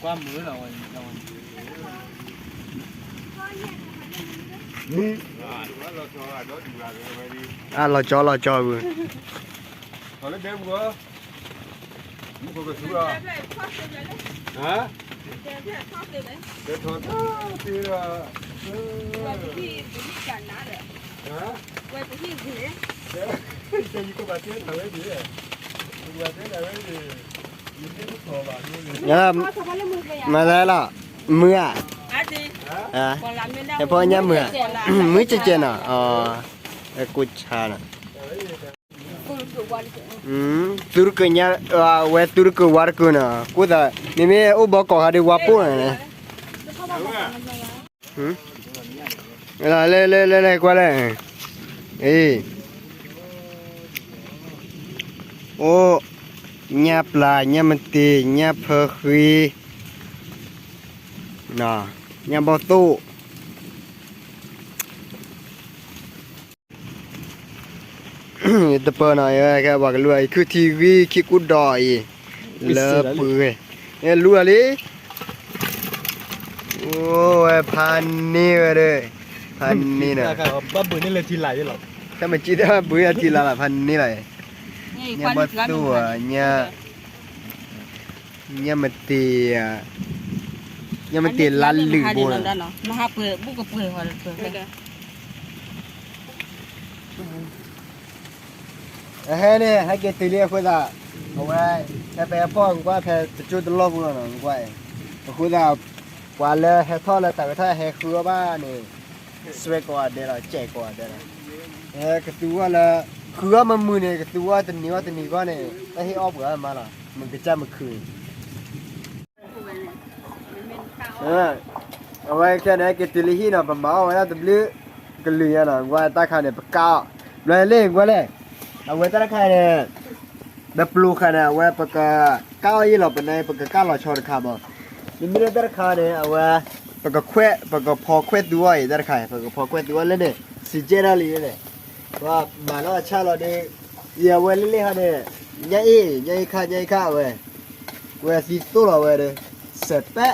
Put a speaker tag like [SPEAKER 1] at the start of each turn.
[SPEAKER 1] qua mới rồi
[SPEAKER 2] à lo cho vừa
[SPEAKER 3] Hồi lên đêm quá. Muốn có cái thứ à? Hả? Để thôi. Thì là. Hả? Chơi như có bà chết thằng ấy gì vậy? Bà chết thằng ấy gì?
[SPEAKER 2] mà ra là mưa à thếพ่อเนี่ยmưaมื้อเจนอ่ะกูชาน่ะTurknya we Turku warkuna kuda nime ubo ko hade wapo ne le kwa le ô nhà pla nhà mati nhà phơ khui nè nhà bao tu tập này cái bà cái lùi cứ tivi khi cút đòi lỡ bự cái lùi đi ôi pan ni rồi pan ni nè
[SPEAKER 1] bắt bự nên là chi lại rồi
[SPEAKER 2] ถ้ามันจีได้บริษัทที่ละพันนี่เลยเนี่ยมาตัวเนี่ยมันตีลันหรือบัว
[SPEAKER 4] มาหาเปิดบุกก็เปิดหัวเปิด
[SPEAKER 2] เฮ้ยเนี่ยให้เกติเลียคุยละเอาไว้ให้ไปพ่องว่าแพ้จุดลบกันหน่อยกว่าคุยละกว่าเลยให้ท่อเลยแต่ก็ถ้าให้คือบ้านนี่สวยกว่าเดี๋ยวเราแจกกว่าเดี๋ยวก็ตัวละคือมันมือเนี่ยก็ตัวตัวนี้ก็เนี่ยแต่ให้ออกก็มาละมันก็จะมาคืนเอาไว้แค่ไหนก็ตีลีฮีน่ะประมาณว่าจะบลื้อก็เลี้ยน่ะว่าตาขาเนี่ยปะก้าวเลยเล่งว่าเลยเอาไว้ตาขาเนี่ยแบบปลูกขาเนี่ยไว้ปะกะก้าวยี่หล่อเป็นไงปะกะก้าวหล่อชอดขาบ่นี่ไม่ได้ตาขาเนี่ยเอาไว้ปะกะแควะปะกะพอแควะด้วยตาขาปะกะพอแควะด้วยเลยเนี่ยสิเจราลีเลยว่ามาแล้วชาเราเนี่ยอย่าไว้เล่ๆฮะเนี่ยยัยข้าเว้ยสิโตเราเว้ยเสร็จแปะ